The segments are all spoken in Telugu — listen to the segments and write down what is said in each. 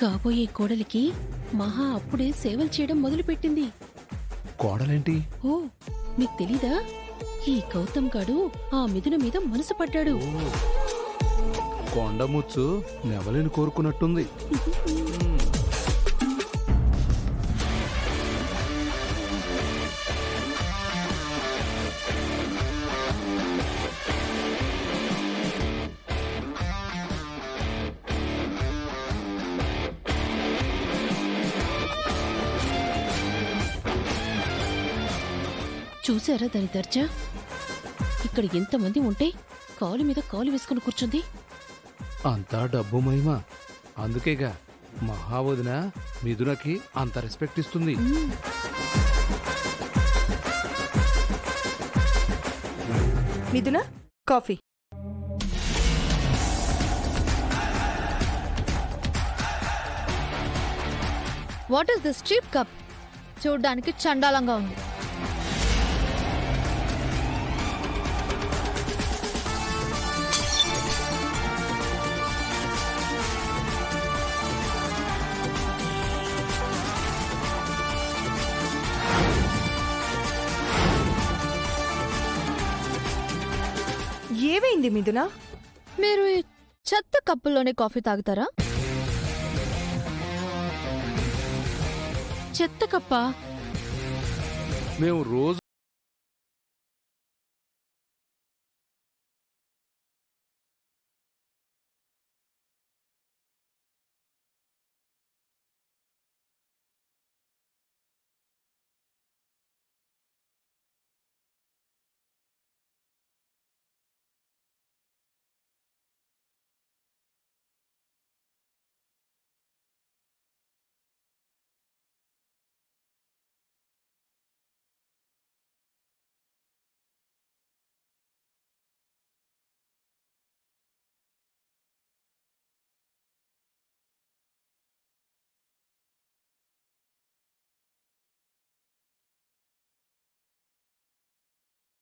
కాబోయే కోడలికి మహా అప్పుడే సేవలు చేయడం మొదలుపెట్టింది. కోడలేంటి? ఓ, మీకు తెలీదా? ఈ గౌతమ్ గాడు ఆ మిథున మీద మనసు పడ్డాడు. కొండముచ్చు నెవలిని కోరుకున్నట్టుంది. చూసారా దాని దర్జా? ఇక్కడ ఎంతమంది ఉంటే కాలు మీద కాలు వేసుకుని కూర్చుంది. అంతా డబ్బు మహిమ. అందుకేగా మహావదిన మిథునకి అంత రెస్పెక్ట్ ఇస్తుంది. మిథున, coffee. What is this cheap cup? చూడ్డానికి చండాలంగా ఉంది. ఏమైంది మిథున? మీరు ఈ చెత్త కప్పుల్లోనే కాఫీ తాగుతారా? చెత్త కప్పా? మేము రోజు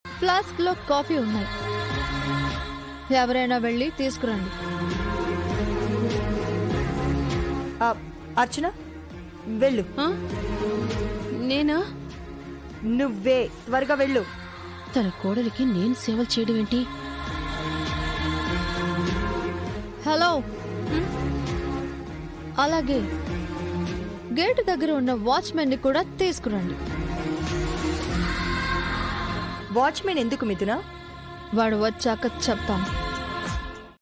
ఫ్లాస్క్ లో కాఫీ ఉన్నాయి, ఎవరైనా వెళ్ళి తీసుకురండి. అర్చన, వెళ్ళు. ఆ? నేనా? నువ్వే, త్వరగా వెళ్ళు. తన కోడలికి నేను సేవలు చేయడం ఏంటి? హలో, అలాగే గేట్ దగ్గర ఉన్న వాచ్మెన్ ని కూడా తీసుకురండి. వాచ్మెన్ ఎందుకు మిథున? వాడు వచ్చాక చెప్తాను.